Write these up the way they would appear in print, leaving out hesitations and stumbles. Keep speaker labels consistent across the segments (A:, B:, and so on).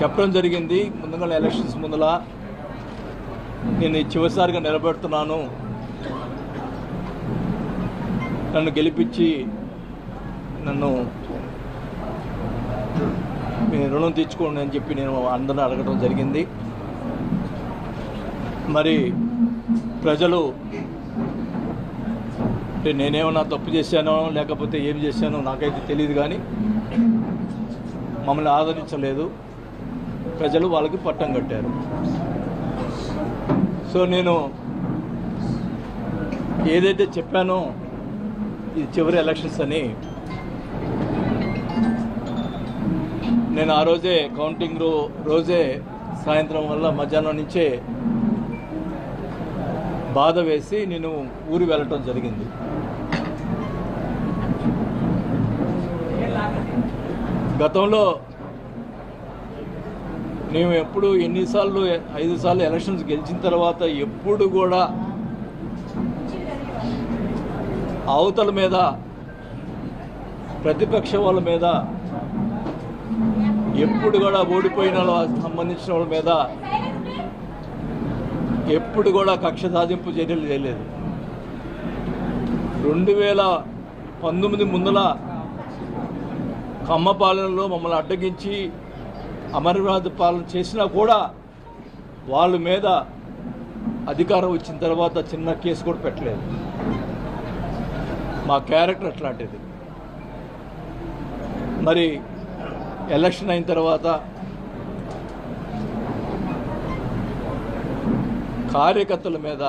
A: చెప్పడం జరిగింది. ముందుగా ఎలక్షన్స్ ముందల నేను చివరిసారిగా నిలబెడుతున్నాను, నన్ను గెలిపించి నన్ను రుణం తీర్చుకోండి అని చెప్పి నేను అందరిని అడగడం జరిగింది. మరి ప్రజలు అంటే నేనేమన్నా తప్పు చేశానో లేకపోతే ఏం చేశానో నాకైతే తెలియదు, కానీ మమ్మల్ని ఆదరించలేదు. ప్రజలు వాళ్ళకి పట్టం కట్టారు. సో నేను ఏదైతే చెప్పానో ఇది చివరి ఎలక్షన్స్ అని, నేను ఆ రోజే కౌంటింగ్ రోజే సాయంత్రం వల్ల మధ్యాహ్నం నుంచే బాధ వేసి నేను ఊరు వెళ్ళటం జరిగింది. గతంలో మేము ఎప్పుడు ఎన్నిసార్లు 5 సార్లు ఎలక్షన్స్ గెలిచిన తర్వాత ఎప్పుడు కూడా అవతల మీద ప్రతిపక్ష వాళ్ళ మీద ఎప్పుడు కూడా ఓడిపోయిన సంబంధించిన వాళ్ళ మీద ఎప్పుడు కూడా కక్ష సాధింపు చర్యలు చేయలేదు. 2019 ముందల కమ్మ పాలనలో మమ్మల్ని అడ్డగించి అమరనాథ్ పాలన చేసినా కూడా వాళ్ళ మీద అధికారం వచ్చిన తర్వాత చిన్న కేసు కూడా పెట్టలేదు. మా క్యారెక్టర్ అట్లాంటిది. మరి ఎలక్షన్ అయిన తర్వాత కార్యకర్తల మీద,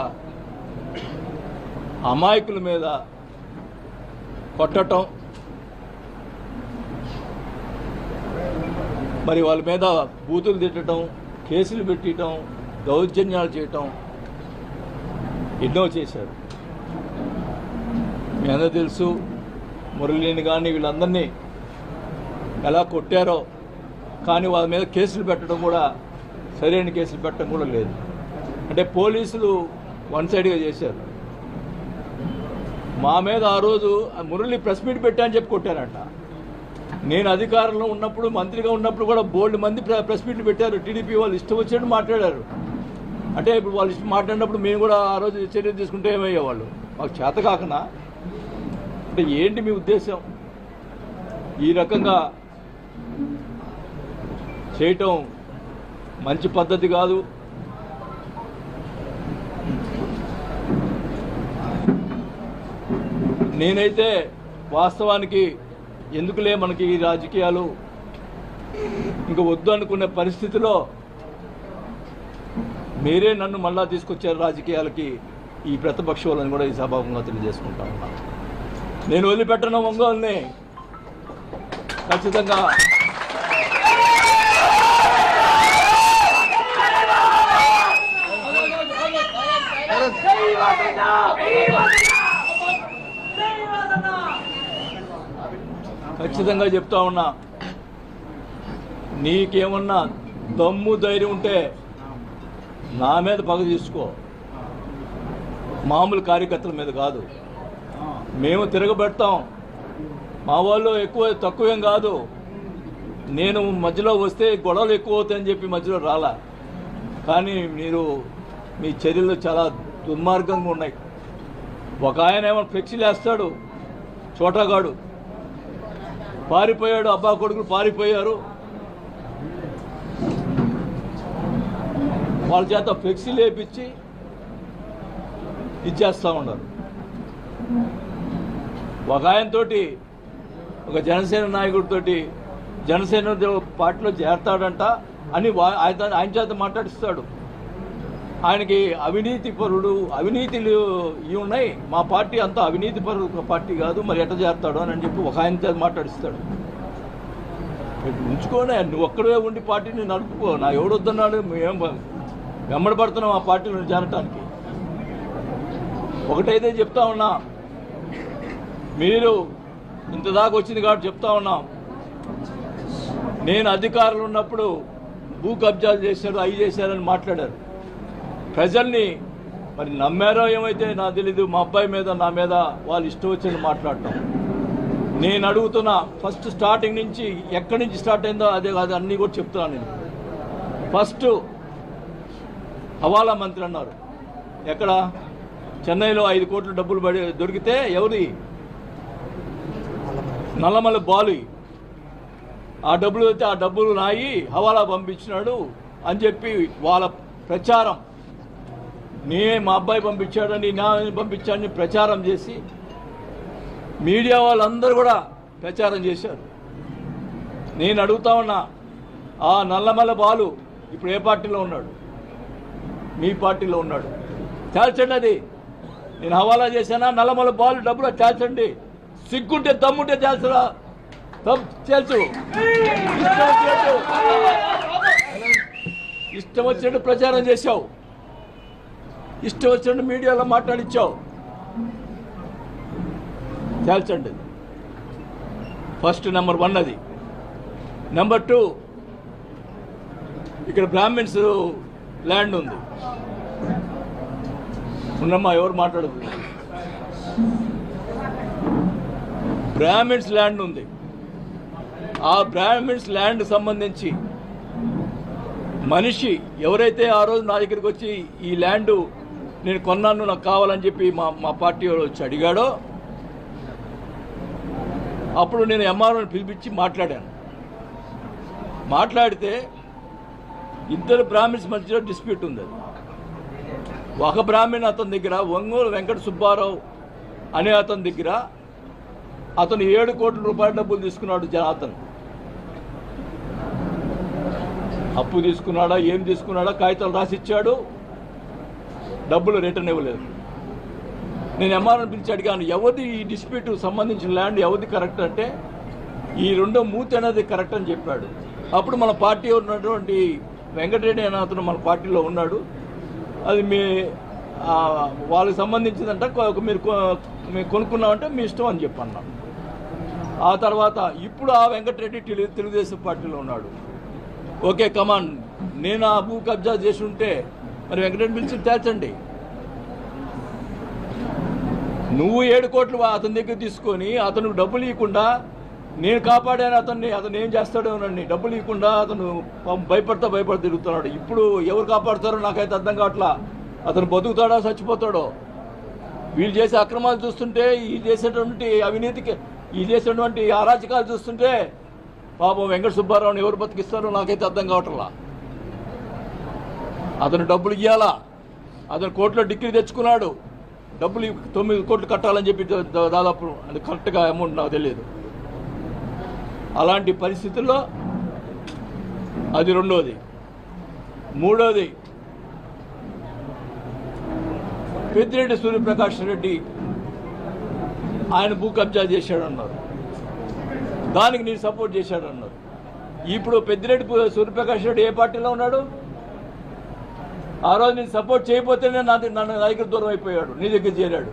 A: అమాయకుల మీద కొట్టడం, మరి వాళ్ళ మీద బూతులు తిట్టడం, కేసులు పెట్టడం, దౌర్జన్యాలు చేయటం ఎన్నో చేశారు. మీ అందరూ తెలుసు. మురళీని కానీ వీళ్ళందరినీ ఎలా కొట్టారో, కానీ వాళ్ళ మీద కేసులు పెట్టడం కూడా సరైన కేసులు పెట్టడం కూడా లేదు. అంటే పోలీసులు వన్ సైడ్గా చేశారు. మా మీద ఆ రోజు మురళి ప్రెస్ మీట్ పెట్టా అని చెప్పి కొట్టారంట. నేను అధికారంలో ఉన్నప్పుడు, మంత్రిగా ఉన్నప్పుడు కూడా బోల్డ్ మంది ప్రెస్ మీట్లు పెట్టారు. టీడీపీ వాళ్ళు ఇష్టం వచ్చినట్టు మాట్లాడారు. అంటే ఇప్పుడు వాళ్ళు ఇష్టం మాట్లాడినప్పుడు మేము కూడా ఆ రోజు చర్య తీసుకుంటే ఏమయ్యేవాళ్ళు? మాకు చేత కాకనా? అంటే ఏంటి మీ ఉద్దేశం? ఈ రకంగా చేయటం మంచి పద్ధతి కాదు. నేనైతే వాస్తవానికి ఎందుకులే మనకి ఈ రాజకీయాలు ఇంకా వద్దు అనుకునే పరిస్థితిలో మీరే నన్ను మళ్ళా తీసుకొచ్చారు రాజకీయాలకి. ఈ ప్రతిపక్ష వాళ్ళని కూడా ఈ సభాముఖంగా తెలియజేసుకుంటా ఉన్నాను. నేను వదిలిపెట్టను ఒంగోలుని. ఖచ్చితంగా ఖచ్చితంగా చెప్తా ఉన్నా, నీకేమన్నా దమ్ము ధైర్యం ఉంటే నా మీద పగ తీసుకో, మామూలు కార్యకర్తల మీద కాదు. మేము తిరగబెడతాం. మా వాళ్ళు ఎక్కువ తక్కువేం కాదు. నేను మధ్యలో వస్తే గొడవలు ఎక్కువ అవుతాయని చెప్పి మధ్యలో రాలా. కానీ మీరు మీ చర్యలు చాలా దుర్మార్గంగా ఉన్నాయి. ఒక ఆయన ఏమో ఫ్లెక్సీలు వేస్తాడు, చోటాగాడు పారిపోయాడు, అబ్బా కొడుకులు పారిపోయారు. వాళ్ళ చేత ఫ్లెక్సీలు వేయించి ఇచ్చేస్తూ ఉన్నారు. ఒక ఆయనతోటి, ఒక జనసేన నాయకుడితోటి జనసేన పార్టీలో చేరతాడంట అని ఆయన చేత మాట్లాడిస్తాడు. ఆయనకి అవినీతి పరుడు, అవినీతిలు ఇవి ఉన్నాయి, మా పార్టీ అంతా అవినీతి పరుడు పార్టీ కాదు, మరి ఎట్ట చేస్తాడు అని చెప్పి ఒక ఆయన చేత మాట్లాడిస్తాడు. ఉంచుకోనే, నువ్వు ఒక్కడే ఉండి పార్టీని నడుపుకో. నా ఎవడొద్దన్నాడు? మేము వెంబడపడుతున్నాం ఆ పార్టీలో చేరటానికి. ఒకటైతే చెప్తా ఉన్నా, మీరు ఇంతదాకా వచ్చింది కాబట్టి చెప్తా ఉన్నాం, నేను అధికారులు ఉన్నప్పుడు భూ కబ్జాలు చేశారు, అవి చేశారని మాట్లాడారు. ప్రజల్ని మరి నమ్మారో ఏమైతే నాకు తెలీదు. మా అబ్బాయి మీద, నా మీద వాళ్ళు ఇష్టం వచ్చింది మాట్లాడటం. నేను అడుగుతున్నా, ఫస్ట్ స్టార్టింగ్ నుంచి ఎక్కడి నుంచి స్టార్ట్ అయిందో అదే కాదు అన్నీ కూడా చెప్తున్నాను. నేను ఫస్ట్ హవాలా మంత్రి అన్నారు. ఎక్కడ? చెన్నైలో 5 కోట్ల డబ్బులు దొరికితే ఎవరి? నల్లమల్ల బాలు. ఆ డబ్బులు అయితే ఆ డబ్బులు నాయి హవాలా పంపించినాడు అని చెప్పి వాళ్ళ ప్రచారం, మా అబ్బాయి పంపించాడని, నా పంపించాడని ప్రచారం చేసి మీడియా వాళ్ళందరూ కూడా ప్రచారం చేశారు. నేను అడుగుతా ఉన్నా, ఆ నల్లమల్ల బాలు ఇప్పుడు ఏ పార్టీలో ఉన్నాడు? మీ పార్టీలో ఉన్నాడు. తేల్చండి. అది నేను హవాలా చేశానా? నల్లమల్ల బాలు డబ్బులు తేల్చండి. సిగ్గుంటే దమ్ముంటే తేల్చరా? తెలుసు. ఇష్టం వచ్చినట్టు ప్రచారం చేశావు, ఇష్టం వచ్చినట్టు మీడియాలో మాట్లాడిచ్చావు. తేల్చండి. ఫస్ట్ నెంబర్ 1 అది. నెంబర్ 2, ఇక్కడ బ్రాహ్మిన్స్ ల్యాండ్ ఉంది. ఉన్నమ్మా, ఎవరు మాట్లాడదు. బ్రాహ్మిన్స్ ల్యాండ్ ఉంది. ఆ బ్రాహ్మిన్స్ ల్యాండ్ సంబంధించి మనిషి ఎవరైతే ఆ రోజు నా దగ్గరికి వచ్చి ఈ ల్యాండ్ నేను కొన్నాను, నాకు కావాలని చెప్పి మా పార్టీ వచ్చి అడిగాడో, అప్పుడు నేను ఎంఆర్ఓని పిలిపించి మాట్లాడాను. మాట్లాడితే ఇద్దరు బ్రాహ్మిన్స్ మధ్యలో డిస్ప్యూట్ ఉంది. అది ఒక బ్రాహ్మణ్ అతని దగ్గర, ఒంగోలు వెంకట సుబ్బారావు అనే అతని దగ్గర అతను 7 కోట్ల రూపాయల డబ్బులు తీసుకున్నాడు. అతను అప్పు తీసుకున్నాడా, ఏం తీసుకున్నాడా, కాగితాలు రాసిచ్చాడు, డబ్బులు రిటర్న్ ఇవ్వలేదు. నేను ఎంఆర్ఓని పిలిచి అడిగాను, ఎవరిది ఈ డిస్ప్యూట్ సంబంధించిన ల్యాండ్ ఎవరిది కరెక్ట్ అంటే, ఈ 2 మూతి అనేది కరెక్ట్ అని చెప్పాడు. అప్పుడు మన పార్టీ ఉన్నటువంటి వెంకటరెడ్డి అనే అతను మన పార్టీలో ఉన్నాడు. అది వాళ్ళకి సంబంధించిందంట, మీరు కొనుక్కున్నామంటే మీ ఇష్టం అని చెప్పన్నా. ఆ తర్వాత ఇప్పుడు ఆ వెంకటరెడ్డి తెలుగుదేశం పార్టీలో ఉన్నాడు. ఓకే కమాన్, నేను ఆ భూ కబ్జా చేసి ఉంటే మరి వెంకటరెడ్డి పిలిచి తేల్చండి. నువ్వు 7 కోట్లు అతని దగ్గర తీసుకొని అతను డబ్బులు ఇవ్వకుండా, నేను కాపాడాను అతన్ని, అతను ఏం చేస్తాడోనండి, డబ్బులు ఇవ్వకుండా అతను భయపడతా తిరుగుతున్నాడు. ఇప్పుడు ఎవరు కాపాడుతారో నాకైతే అర్థం కావట్లా. అతను బతుకుతాడో చచ్చిపోతాడో? వీళ్ళు చేసే అక్రమాలు చూస్తుంటే, ఈ చేసేటువంటి అవినీతికి, ఈ చేసేటువంటి అరాచకాలు చూస్తుంటే పాపం వెంకట సుబ్బారావుని ఎవరు బతికిస్తారో నాకైతే అర్థం కావట్లా. అతను డబ్బులు ఇవ్వాలా? అతను కోర్టులో డిగ్రీ తెచ్చుకున్నాడు, డబ్బులు 9 కోట్లు కట్టాలని చెప్పి దాదాపు, అది కరెక్ట్గా అమౌంట్ నాకు తెలియదు. అలాంటి పరిస్థితుల్లో అది 2వది. 3వది, పెద్దిరెడ్డి సూర్యప్రకాష్ రెడ్డి ఆయన భూ కబ్జా చేశాడన్నారు, దానికి నేను సపోర్ట్ చేశాడన్నారు. ఇప్పుడు పెద్దిరెడ్డి సూర్యప్రకాష్ రెడ్డి ఏ పార్టీలో ఉన్నాడు? ఆ రోజు నేను సపోర్ట్ చేయకపోతేనే నన్ను దగ్గర దూరం అయిపోయాడు, నీ దగ్గర చేరాడు.